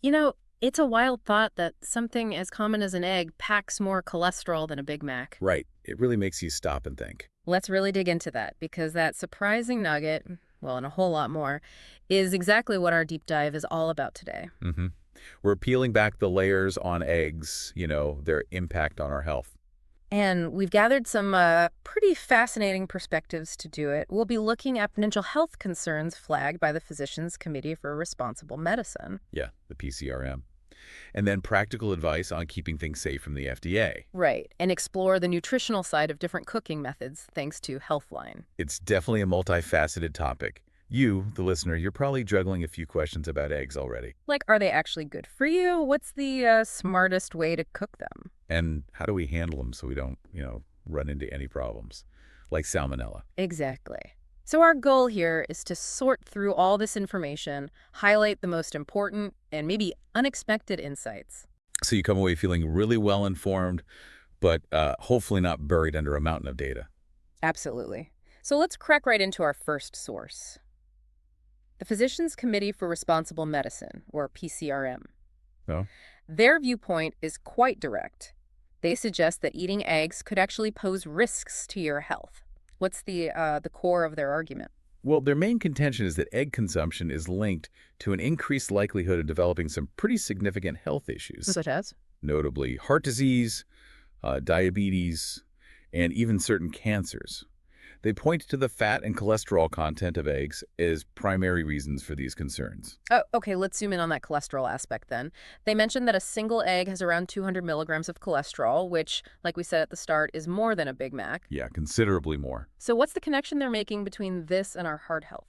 You know, it's a wild thought that something as common as an egg packs more cholesterol than a Big Mac. Right. It really makes you stop and think. Let's really dig into that because that surprising nugget, well, and a whole lot more, is exactly what our deep dive is all about today. hmm We're peeling back the layers on eggs, their impact on our health. And we've gathered some pretty fascinating perspectives to do it. We'll be looking at potential health concerns flagged by the Physicians Committee for Responsible Medicine. Yeah, the PCRM. And then practical advice on keeping things safe from the FDA. Right, and explore the nutritional side of different cooking methods thanks to Healthline. It's definitely a multifaceted topic. You, the listener, you're probably juggling a few questions about eggs already. Like, are they actually good for you? What's the smartest way to cook them? And how do we handle them so we don't, run into any problems, like salmonella? Exactly. So our goal here is to sort through all this information, highlight the most important and maybe unexpected insights. So you come away feeling really well informed, but hopefully not buried under a mountain of data. Absolutely. So let's crack right into our first source. The Physicians Committee for Responsible Medicine, or PCRM. No? Their viewpoint is quite direct. They suggest that eating eggs could actually pose risks to your health. What's the core of their argument? Well, their main contention is that egg consumption is linked to an increased likelihood of developing some pretty significant health issues, Such as? notably heart disease, diabetes, and even certain cancers. They point to the fat and cholesterol content of eggs as primary reasons for these concerns. Oh, okay, let's zoom in on that cholesterol aspect then. They mentioned that a single egg has around 200 milligrams of cholesterol, which, like we said at the start, is more than a Big Mac. Yeah, considerably more. So what's the connection they're making between this and our heart health?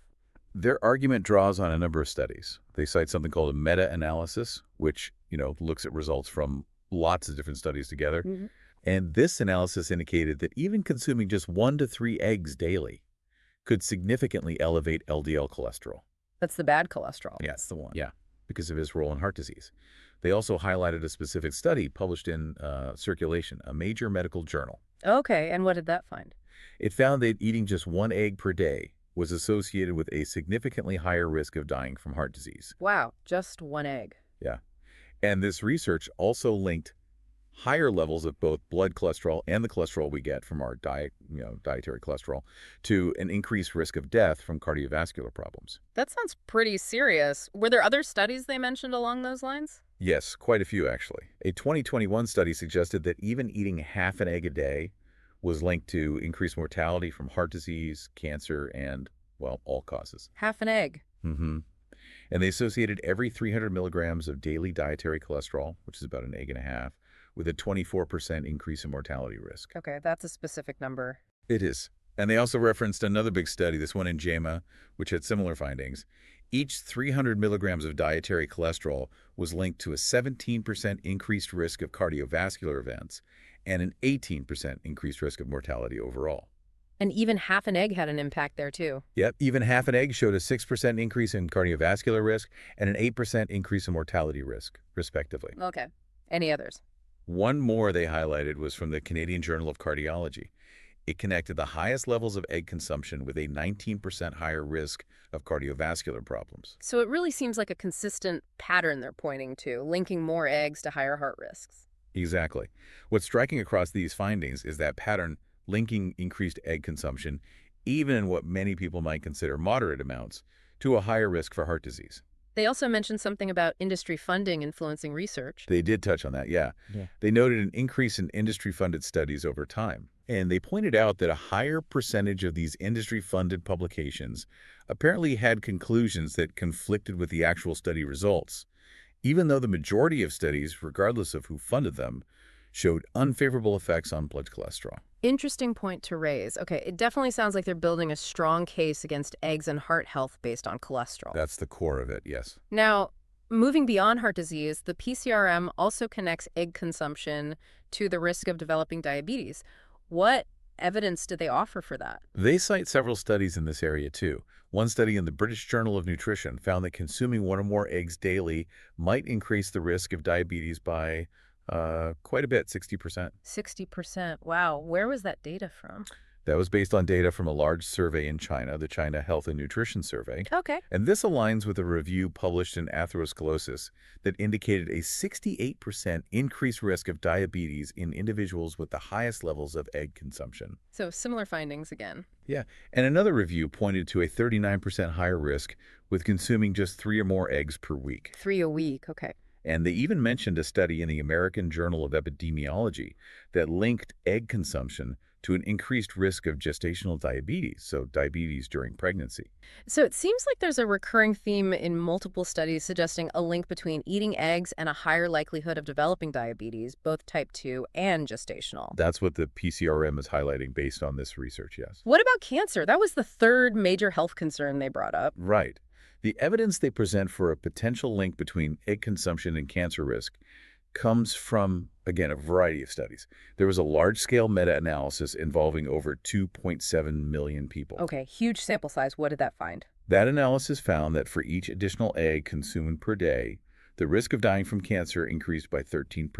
Their argument draws on a number of studies. They cite something called a meta-analysis, which, looks at results from lots of different studies together. Mhm. And this analysis indicated that even consuming just 1 to 3 eggs daily could significantly elevate LDL cholesterol. That's the bad cholesterol. Yeah. That's the one. Yeah, because of his role in heart disease. They also highlighted a specific study published in Circulation, a major medical journal. Okay, and what did that find? It found that eating just 1 egg per day was associated with a significantly higher risk of dying from heart disease. Wow, just one egg. Yeah. And this research also linked higher levels of both blood cholesterol and the cholesterol we get from our diet, dietary cholesterol, to an increased risk of death from cardiovascular problems. That sounds pretty serious. Were there other studies they mentioned along those lines? Yes, quite a few actually. A 2021 study suggested that even eating half an egg a day was linked to increased mortality from heart disease, cancer, and, well, all causes. Half an egg. hmm And they associated every 300 milligrams of daily dietary cholesterol, which is about an egg and a half, with a 24% increase in mortality risk. Okay, that's a specific number. It is. And they also referenced another big study, this one in JAMA, which had similar findings. Each 300 milligrams of dietary cholesterol was linked to a 17% increased risk of cardiovascular events and an 18% increased risk of mortality overall. And even half an egg had an impact there, too. Yep, even half an egg showed a 6% increase in cardiovascular risk and an 8% increase in mortality risk, respectively. Okay. Any others? One more they highlighted was from the Canadian Journal of Cardiology. It connected the highest levels of egg consumption with a 19% higher risk of cardiovascular problems. So it really seems like a consistent pattern they're pointing to, linking more eggs to higher heart risks. Exactly. What's striking across these findings is that pattern linking increased egg consumption, even in what many people might consider moderate amounts, to a higher risk for heart disease. They also mentioned something about industry funding influencing research. They did touch on that, yeah. Yeah. They noted an increase in industry-funded studies over time. And they pointed out that a higher percentage of these industry-funded publications apparently had conclusions that conflicted with the actual study results, even though the majority of studies, regardless of who funded them, showed unfavorable effects on blood cholesterol. Interesting point to raise. Okay, it definitely sounds like they're building a strong case against eggs and heart health based on cholesterol. That's the core of it, yes. Now, moving beyond heart disease, the PCRM also connects egg consumption to the risk of developing diabetes. What evidence do they offer for that? They cite several studies in this area, too. One study in the British Journal of Nutrition found that consuming 1 or more eggs daily might increase the risk of diabetes by quite a bit, 60%. 60%. Wow. Where was that data from? That was based on data from a large survey in China, the China Health and Nutrition Survey. Okay. And this aligns with a review published in Atherosclerosis that indicated a 68% increased risk of diabetes in individuals with the highest levels of egg consumption. So similar findings again. Yeah, and another review pointed to a 39% higher risk with consuming just 3 or more eggs per week. 3 a week, okay. And they even mentioned a study in the American Journal of Epidemiology that linked egg consumption to an increased risk of gestational diabetes, so diabetes during pregnancy. So it seems like there's a recurring theme in multiple studies suggesting a link between eating eggs and a higher likelihood of developing diabetes, both type 2 and gestational. That's what the PCRM is highlighting based on this research, yes. What about cancer? That was the third major health concern they brought up. Right. The evidence they present for a potential link between egg consumption and cancer risk comes from, again, a variety of studies. There was a large-scale meta-analysis involving over 2.7 million people. Okay, huge sample size. What did that find? That analysis found that for each additional egg consumed per day, the risk of dying from cancer increased by 13%.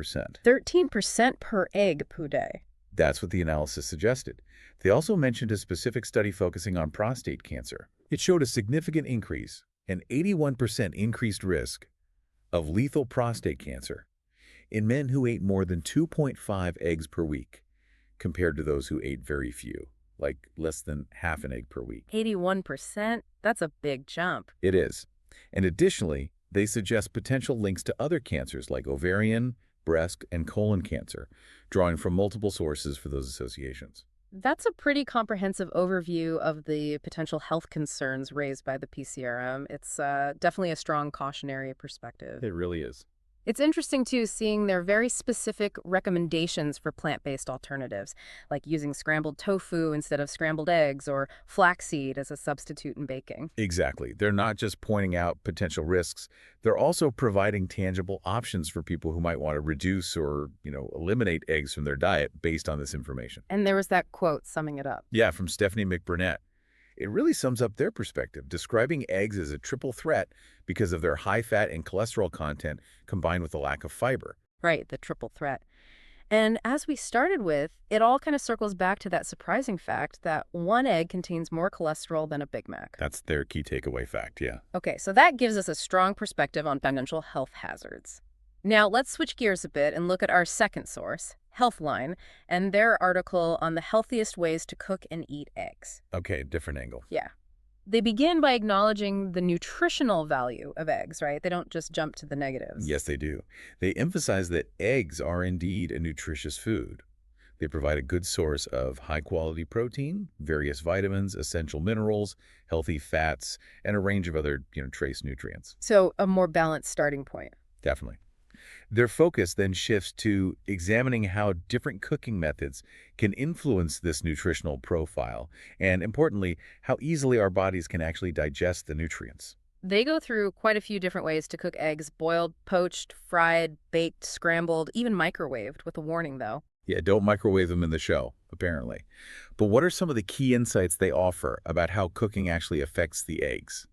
13% per egg per day. That's what the analysis suggested. They also mentioned a specific study focusing on prostate cancer. It showed a significant increase, an 81% increased risk of lethal prostate cancer in men who ate more than 2.5 eggs per week, compared to those who ate very few, like less than half an egg per week. 81%? That's a big jump. It is. And additionally, they suggest potential links to other cancers like ovarian, breast, and colon cancer, drawing from multiple sources for those associations. That's a pretty comprehensive overview of the potential health concerns raised by the PCRM. It's definitely a strong cautionary perspective. It really is. It's interesting, too, seeing their very specific recommendations for plant-based alternatives, like using scrambled tofu instead of scrambled eggs or flaxseed as a substitute in baking. Exactly. They're not just pointing out potential risks, they're also providing tangible options for people who might want to reduce or, eliminate eggs from their diet based on this information. And there was that quote summing it up. Yeah, from Stephanie McBurnett. It really sums up their perspective, describing eggs as a triple threat because of their high fat and cholesterol content combined with a lack of fiber. Right, the triple threat. And as we started with, it all kind of circles back to that surprising fact that one egg contains more cholesterol than a Big Mac. That's their key takeaway fact, yeah. Okay, so that gives us a strong perspective on potential health hazards. Now, let's switch gears a bit and look at our second source, Healthline, and their article on the healthiest ways to cook and eat eggs. Okay, different angle. Yeah. They begin by acknowledging the nutritional value of eggs, right? They don't just jump to the negatives. Yes, they do. They emphasize that eggs are indeed a nutritious food. They provide a good source of high-quality protein, various vitamins, essential minerals, healthy fats, and a range of other, trace nutrients. So a more balanced starting point. Definitely. Their focus then shifts to examining how different cooking methods can influence this nutritional profile, and importantly, how easily our bodies can actually digest the nutrients. They go through quite a few different ways to cook eggs: boiled, poached, fried, baked, scrambled, even microwaved, with a warning, though. Yeah, don't microwave them in the show, apparently. But what are some of the key insights they offer about how cooking actually affects the eggs?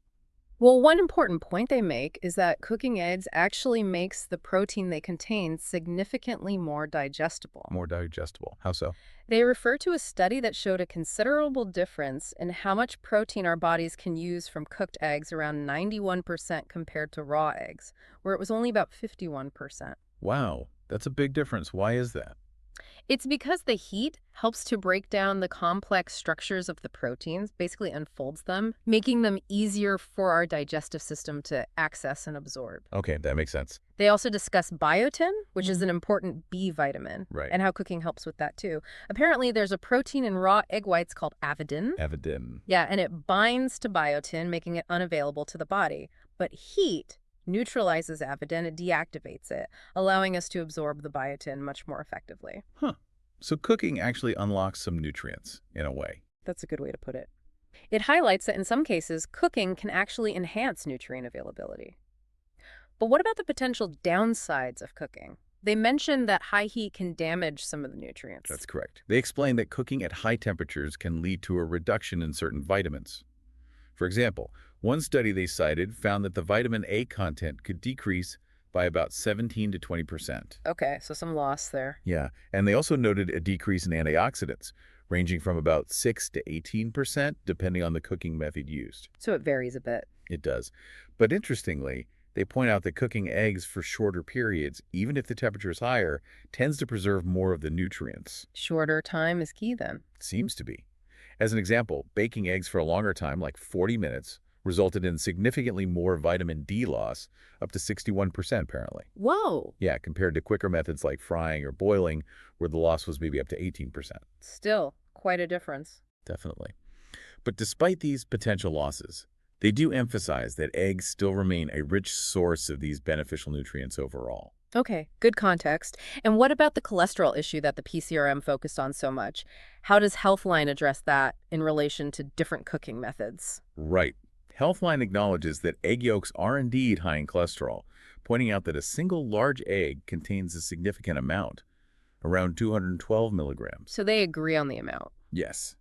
Well, one important point they make is that cooking eggs actually makes the protein they contain significantly more digestible. More digestible. How so? They refer to a study that showed a considerable difference in how much protein our bodies can use from cooked eggs, around 91% compared to raw eggs, where it was only about 51%. Wow, that's a big difference. Why is that? It's because the heat helps to break down the complex structures of the proteins, basically unfolds them, making them easier for our digestive system to access and absorb. Okay, that makes sense. They also discuss biotin, which is an important B vitamin, Right. and how cooking helps with that too. Apparently, there's a protein in raw egg whites called avidin. Avidin. Yeah, and it binds to biotin, making it unavailable to the body. But heat neutralizes avidin, it deactivates it, allowing us to absorb the biotin much more effectively. Huh. So cooking actually unlocks some nutrients, in a way. That's a good way to put it. It highlights that in some cases, cooking can actually enhance nutrient availability. But what about the potential downsides of cooking? They mention that high heat can damage some of the nutrients. That's correct. They explain that cooking at high temperatures can lead to a reduction in certain vitamins. For example, one study they cited found that the vitamin A content could decrease by about 17 to 20%. Okay, so some loss there. Yeah, and they also noted a decrease in antioxidants, ranging from about 6 to 18% depending on the cooking method used. So it varies a bit. It does. But interestingly, they point out that cooking eggs for shorter periods, even if the temperature is higher, tends to preserve more of the nutrients. Shorter time is key then. Seems to be. As an example, baking eggs for a longer time, like 40 minutes, resulted in significantly more vitamin D loss, up to 61% apparently. Whoa! Yeah, compared to quicker methods like frying or boiling, where the loss was maybe up to 18%. Still, quite a difference. Definitely. But despite these potential losses, they do emphasize that eggs still remain a rich source of these beneficial nutrients overall. Okay, good context. And what about the cholesterol issue that the PCRM focused on so much? How does Healthline address that in relation to different cooking methods? Right. Healthline acknowledges that egg yolks are indeed high in cholesterol, pointing out that a single large egg contains a significant amount, around 212 milligrams. So they agree on the amount. Yes.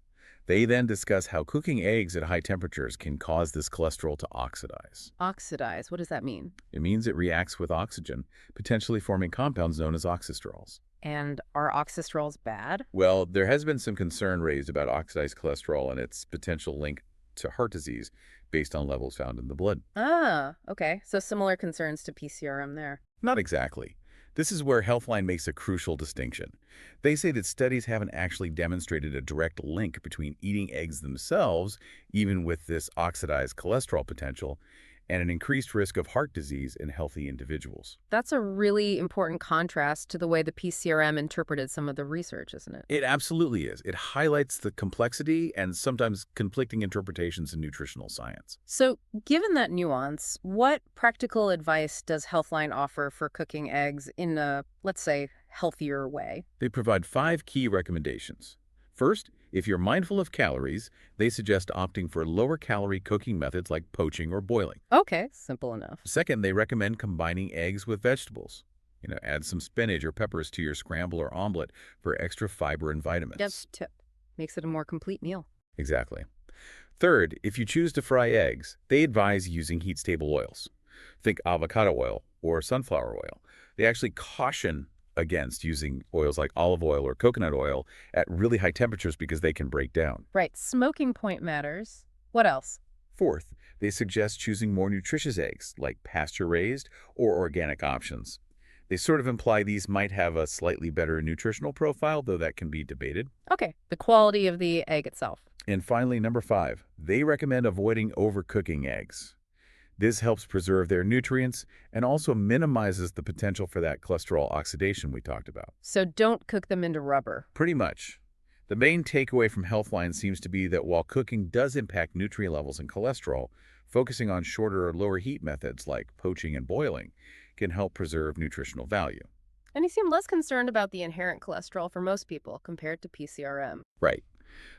They then discuss how cooking eggs at high temperatures can cause this cholesterol to oxidize. Oxidize, what does that mean? It means it reacts with oxygen, potentially forming compounds known as oxysterols. And are oxystrols bad? Well, there has been some concern raised about oxidized cholesterol and its potential link to heart disease based on levels found in the blood. Ah, okay. So similar concerns to PCRM there. Not exactly. This is where Healthline makes a crucial distinction. They say that studies haven't actually demonstrated a direct link between eating eggs themselves, even with this oxidized cholesterol potential, and an increased risk of heart disease in healthy individuals. That's a really important contrast to the way the PCRM interpreted some of the research, isn't it? It absolutely is. It highlights the complexity and sometimes conflicting interpretations in nutritional science. So, given that nuance, what practical advice does Healthline offer for cooking eggs in a, let's say, healthier way? They provide 5 key recommendations. First, if you're mindful of calories, they suggest opting for lower-calorie cooking methods like poaching or boiling. Okay, simple enough. Second, they recommend combining eggs with vegetables. Add some spinach or peppers to your scramble or omelet for extra fiber and vitamins. That's tip. Makes it a more complete meal. Exactly. Third, if you choose to fry eggs, they advise using heat-stable oils. Think avocado oil or sunflower oil. They actually caution against using oils like olive oil or coconut oil at really high temperatures because they can break down. Right, smoking point matters. What else? Fourth, they suggest choosing more nutritious eggs like pasture-raised or organic options. They sort of imply these might have a slightly better nutritional profile, though that can be debated. Okay, the quality of the egg itself. And finally, number 5, they recommend avoiding overcooking eggs. This helps preserve their nutrients and also minimizes the potential for that cholesterol oxidation we talked about. So don't cook them into rubber. Pretty much. The main takeaway from Healthline seems to be that while cooking does impact nutrient levels and cholesterol, focusing on shorter or lower heat methods like poaching and boiling can help preserve nutritional value. And you seem less concerned about the inherent cholesterol for most people compared to PCRM. Right.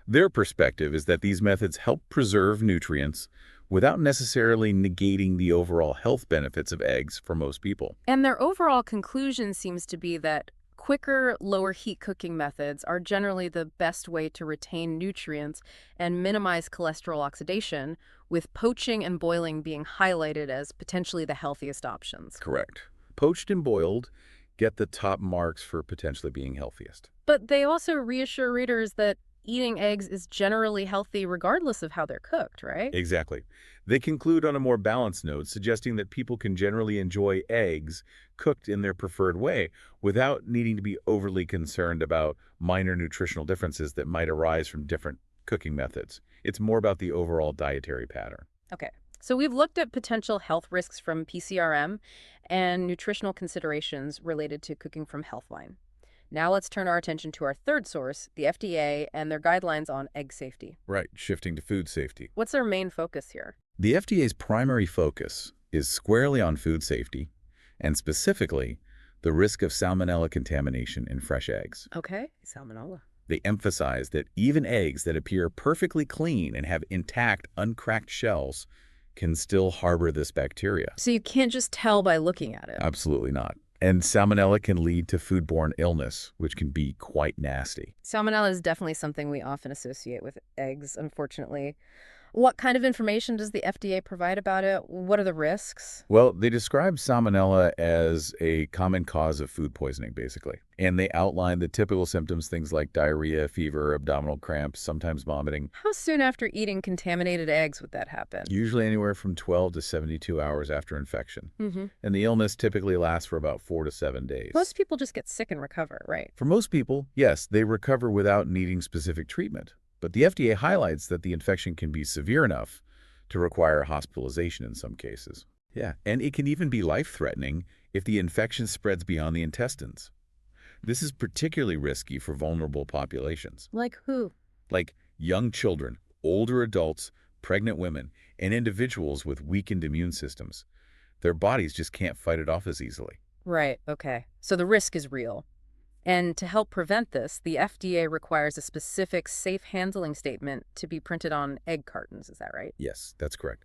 Their perspective is that these methods help preserve nutrients without necessarily negating the overall health benefits of eggs for most people. And their overall conclusion seems to be that quicker, lower heat cooking methods are generally the best way to retain nutrients and minimize cholesterol oxidation, with poaching and boiling being highlighted as potentially the healthiest options. Correct. Poached and boiled get the top marks for potentially being healthiest. But they also reassure readers that eating eggs is generally healthy regardless of how they're cooked, right? Exactly. They conclude on a more balanced note, suggesting that people can generally enjoy eggs cooked in their preferred way without needing to be overly concerned about minor nutritional differences that might arise from different cooking methods. It's more about the overall dietary pattern. Okay, so we've looked at potential health risks from PCRM and nutritional considerations related to cooking from Healthline. Now let's turn our attention to our third source, the FDA and their guidelines on egg safety. Right, shifting to food safety. What's their main focus here? The FDA's primary focus is squarely on food safety, and specifically, the risk of salmonella contamination in fresh eggs. Okay, salmonella. They emphasize that even eggs that appear perfectly clean and have intact, uncracked shells can still harbor this bacteria. So you can't just tell by looking at it. Absolutely not. And salmonella can lead to foodborne illness, which can be quite nasty. Salmonella is definitely something we often associate with eggs, unfortunately. What kind of information does the FDA provide about it? What are the risks? Well, they describe salmonella as a common cause of food poisoning, basically. And they outline the typical symptoms, things like diarrhea, fever, abdominal cramps, sometimes vomiting, How soon after eating contaminated eggs would that happen? usually anywhere from 12 to 72 hours after infection. Hmm. And the illness typically lasts for about 4 to 7 days. Most people just get sick and recover, right? For most people, yes, they recover without needing specific treatment. But the FDA highlights that the infection can be severe enough to require hospitalization in some cases. Yeah, and it can even be life-threatening if the infection spreads beyond the intestines. This is particularly risky for vulnerable populations, Like who? like young children, older adults, pregnant women, and individuals with weakened immune systems. Their bodies just can't fight it off as easily. Right, okay. So the risk is real. And to help prevent this, the FDA requires a specific safe handling statement to be printed on egg cartons. Is that right? Yes, that's correct.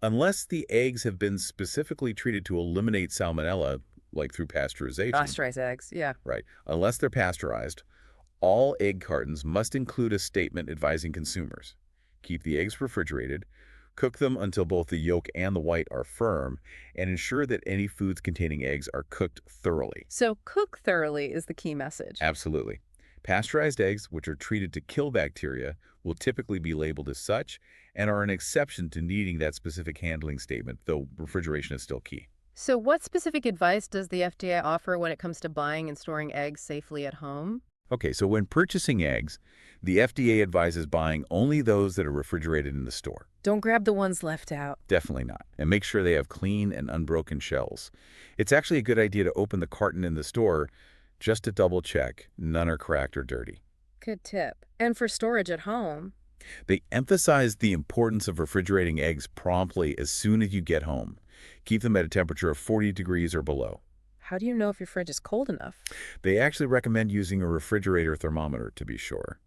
Unless the eggs have been specifically treated to eliminate salmonella, like through pasteurization, Pasteurized eggs, yeah. right? Unless they're pasteurized, all egg cartons must include a statement advising consumers. Keep the eggs refrigerated, cook them until both the yolk and the white are firm, and ensure that any foods containing eggs are cooked thoroughly. So cook thoroughly is the key message. Absolutely. Pasteurized eggs, which are treated to kill bacteria, will typically be labeled as such and are an exception to needing that specific handling statement, though refrigeration is still key. So what specific advice does the FDA offer when it comes to buying and storing eggs safely at home? Okay, so when purchasing eggs, the FDA advises buying only those that are refrigerated in the store. Don't grab the ones left out. Definitely not. And make sure they have clean and unbroken shells. It's actually a good idea to open the carton in the store just to double check none are cracked or dirty. Good tip. And for storage at home, They emphasize the importance of refrigerating eggs promptly as soon as you get home. Keep them at a temperature of 40 degrees or below. how do you know if your fridge is cold enough? They actually recommend using a refrigerator thermometer to be sure.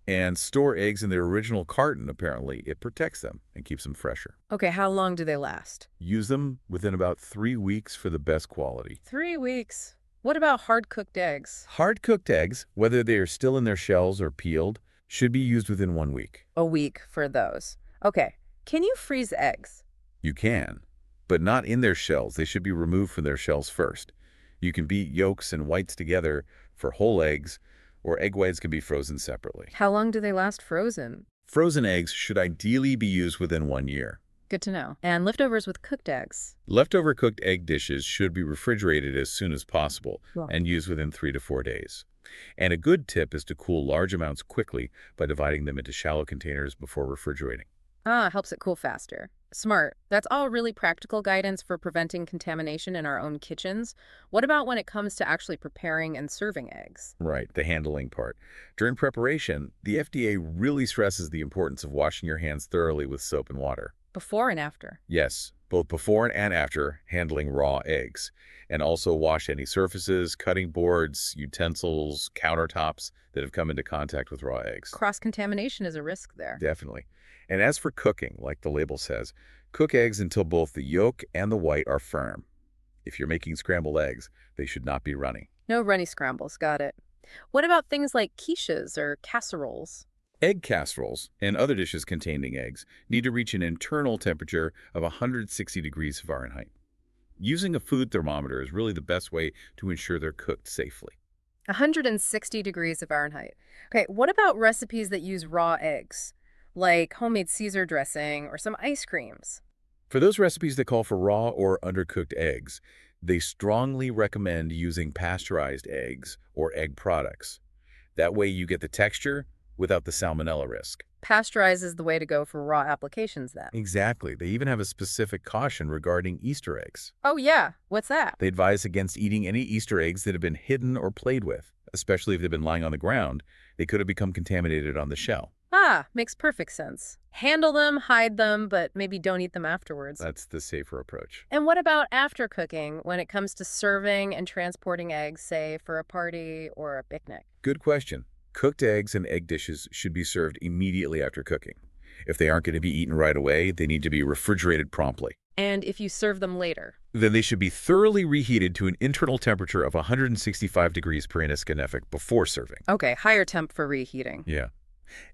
And store eggs in their original carton, apparently. It protects them and keeps them fresher. Okay, how long do they last? Use them within about 3 weeks for the best quality. 3 weeks. What about hard-cooked eggs? Hard-cooked eggs, whether they are still in their shells or peeled, should be used within 1 week. A week for those. Okay, can you freeze eggs? You can, but not in their shells. They should be removed from their shells first. You can beat yolks and whites together for whole eggs, or egg whites can be frozen separately. How long do they last frozen? Frozen eggs should ideally be used within 1 year. Good to know. And leftovers with cooked eggs? Leftover cooked egg dishes should be refrigerated as soon as possible Wow. and used within 3 to 4 days. And a good tip is to cool large amounts quickly by dividing them into shallow containers before refrigerating. Ah, helps it cool faster. Smart. That's all really practical guidance for preventing contamination in our own kitchens. What about when it comes to actually preparing and serving eggs? Right, the handling part. During preparation, the FDA really stresses the importance of washing your hands thoroughly with soap and water. Before and after? Yes, both before and after handling raw eggs. And also wash any surfaces, cutting boards, utensils, countertops that have come into contact with raw eggs. Cross-contamination is a risk there. Definitely. And as for cooking, like the label says, cook eggs until both the yolk and the white are firm. If you're making scrambled eggs, they should not be runny. No runny scrambles, got it. What about things like quiches or casseroles? Egg casseroles and other dishes containing eggs need to reach an internal temperature of 160 degrees Fahrenheit. Using a food thermometer is really the best way to ensure they're cooked safely. 160 degrees of Fahrenheit. Okay, what about recipes that use raw eggs, like homemade Caesar dressing or some ice creams? For those recipes that call for raw or undercooked eggs, they strongly recommend using pasteurized eggs or egg products. That way you get the texture without the salmonella risk. Pasteurize is the way to go for raw applications then. Exactly. They even have a specific caution regarding Easter eggs. Oh yeah, what's that? They advise against eating any Easter eggs that have been hidden or played with, especially if they've been lying on the ground. They could have become contaminated on the shell. Ah, makes perfect sense. Handle them, hide them, but maybe don't eat them afterwards. That's the safer approach. And what about after cooking when it comes to serving and transporting eggs, say, for a party or a picnic? Good question. Cooked eggs and egg dishes should be served immediately after cooking. If they aren't going to be eaten right away, they need to be refrigerated promptly. And if you serve them later? Then they should be thoroughly reheated to an internal temperature of 165 degrees per Fahrenheit before serving. Okay, higher temp for reheating. Yeah.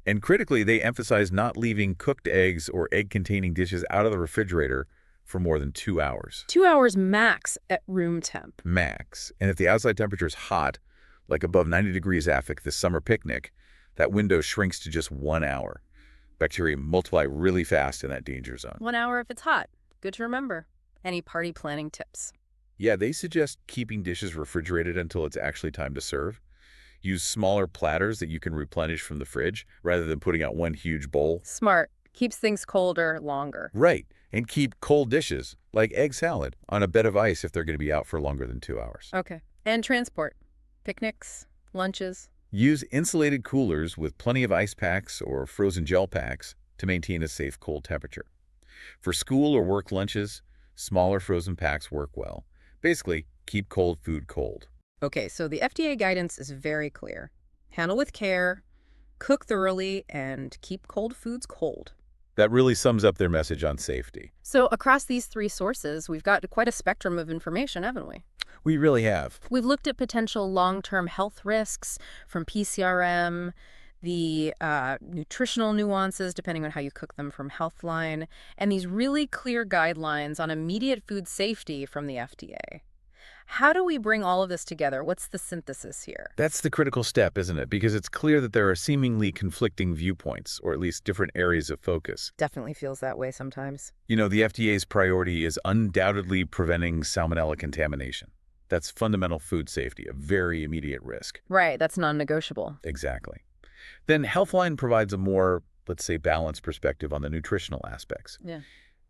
And critically, they emphasize not leaving cooked eggs or egg-containing dishes out of the refrigerator for more than 2 hours. 2 hours max at room temp. Max. And if the outside temperature is hot, like above 90 degrees affect this summer picnic, that window shrinks to just 1 hour. Bacteria multiply really fast in that danger zone. 1 hour if it's hot. Good to remember. Any party planning tips? Yeah, they suggest keeping dishes refrigerated until it's actually time to serve. Use smaller platters that you can replenish from the fridge rather than putting out one huge bowl. Smart. Keeps things colder longer. Right. And keep cold dishes, like egg salad, on a bed of ice if they're going to be out for longer than 2 hours. Okay. And transport. Picnics, lunches. Use insulated coolers with plenty of ice packs or frozen gel packs to maintain a safe cold temperature. For school or work lunches, smaller frozen packs work well. Basically, keep cold food cold. Okay, so the FDA guidance is very clear. Handle with care, cook thoroughly, and keep cold foods cold. That really sums up their message on safety. So across these three sources, we've got quite a spectrum of information, haven't we? We really have. We've looked at potential long-term health risks from PCRM, the nutritional nuances, depending on how you cook them from Healthline, and these really clear guidelines on immediate food safety from the FDA. How do we bring all of this together? What's the synthesis here? That's the critical step, isn't it? Because it's clear that there are seemingly conflicting viewpoints, or at least different areas of focus. Definitely feels that way sometimes. You know, the FDA's priority is undoubtedly preventing salmonella contamination. That's fundamental food safety, a very immediate risk. Right, that's non-negotiable. Exactly. Then Healthline provides a more, let's say, balanced perspective on the nutritional aspects. Yeah.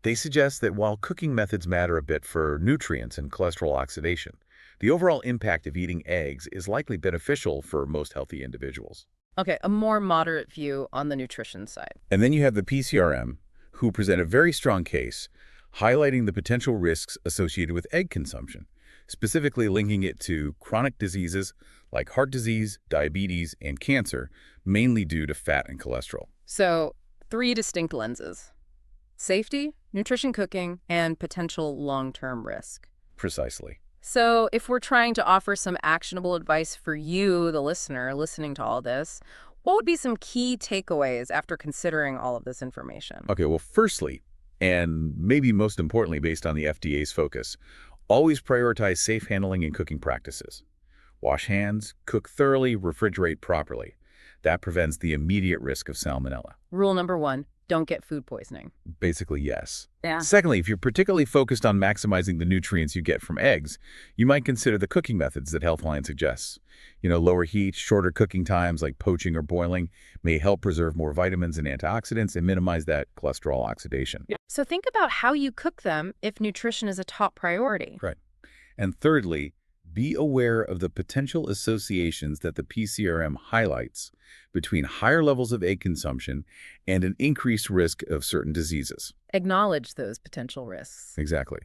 They suggest that while cooking methods matter a bit for nutrients and cholesterol oxidation, the overall impact of eating eggs is likely beneficial for most healthy individuals. Okay, a more moderate view on the nutrition side. And then you have the PCRM, who present a very strong case, highlighting the potential risks associated with egg consumption, specifically linking it to chronic diseases like heart disease, diabetes, and cancer, mainly due to fat and cholesterol. So, three distinct lenses: safety, nutrition cooking, and potential long-term risk. Precisely. So if we're trying to offer some actionable advice for you, the listener, listening to all this, what would be some key takeaways after considering all of this information? Okay, well, firstly, and maybe most importantly based on the FDA's focus, always prioritize safe handling and cooking practices. Wash hands, cook thoroughly, refrigerate properly. That prevents the immediate risk of salmonella. Rule number one, don't get food poisoning. Basically, yes. Yeah. Secondly, if you're particularly focused on maximizing the nutrients you get from eggs, you might consider the cooking methods that Healthline suggests. You know, lower heat, shorter cooking times like poaching or boiling may help preserve more vitamins and antioxidants and minimize that cholesterol oxidation. So think about how you cook them if nutrition is a top priority. Right. And thirdly, be aware of the potential associations that the PCRM highlights between higher levels of egg consumption and an increased risk of certain diseases. Acknowledge those potential risks. Exactly.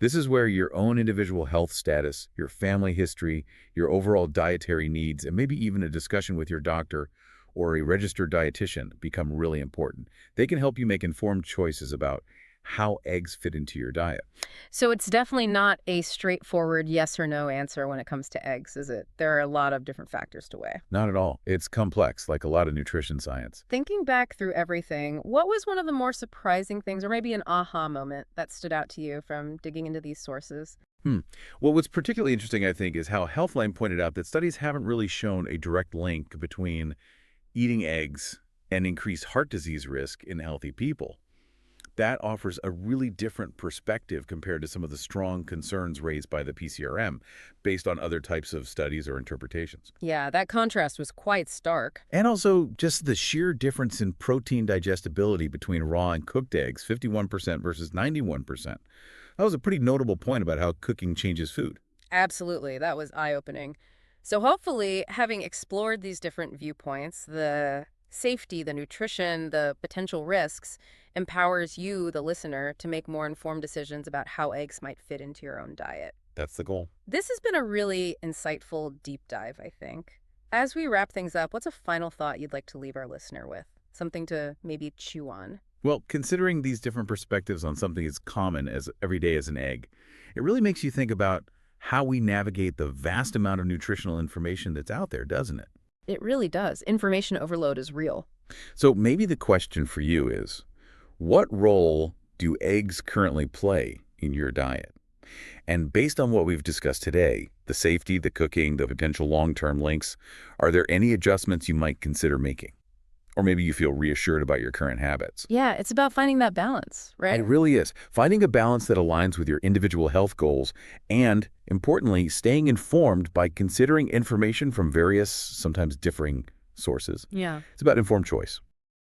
This is where your own individual health status, your family history, your overall dietary needs, and maybe even a discussion with your doctor or a registered dietitian become really important. They can help you make informed choices about how eggs fit into your diet. So it's definitely not a straightforward yes or no answer when it comes to eggs, is it? There are a lot of different factors to weigh. Not at all. It's complex, like a lot of nutrition science. Thinking back through everything, what was one of the more surprising things, or maybe an aha moment, that stood out to you from digging into these sources? Well, what's particularly interesting, I think, is how Healthline pointed out that studies haven't really shown a direct link between eating eggs and increased heart disease risk in healthy people. That offers a really different perspective compared to some of the strong concerns raised by the PCRM based on other types of studies or interpretations. Yeah, that contrast was quite stark. And also just the sheer difference in protein digestibility between raw and cooked eggs, 51% versus 91%. That was a pretty notable point about how cooking changes food. Absolutely, that was eye-opening. So hopefully, having explored these different viewpoints, the safety, the nutrition, the potential risks, empowers you, the listener, to make more informed decisions about how eggs might fit into your own diet. That's the goal. This has been a really insightful deep dive, I think. As we wrap things up, what's a final thought you'd like to leave our listener with? Something to maybe chew on? Well, considering these different perspectives on something as common as every day as an egg, it really makes you think about how we navigate the vast amount of nutritional information that's out there, doesn't it? It really does. Information overload is real. So maybe the question for you is, what role do eggs currently play in your diet? And based on what we've discussed today, the safety, the cooking, the potential long-term links, are there any adjustments you might consider making? Or maybe you feel reassured about your current habits. Yeah, it's about finding that balance, It right? really is. Finding a balance that aligns with your individual health goals and, importantly, staying informed by considering information from various, sometimes differing sources. Yeah. It's about informed choice.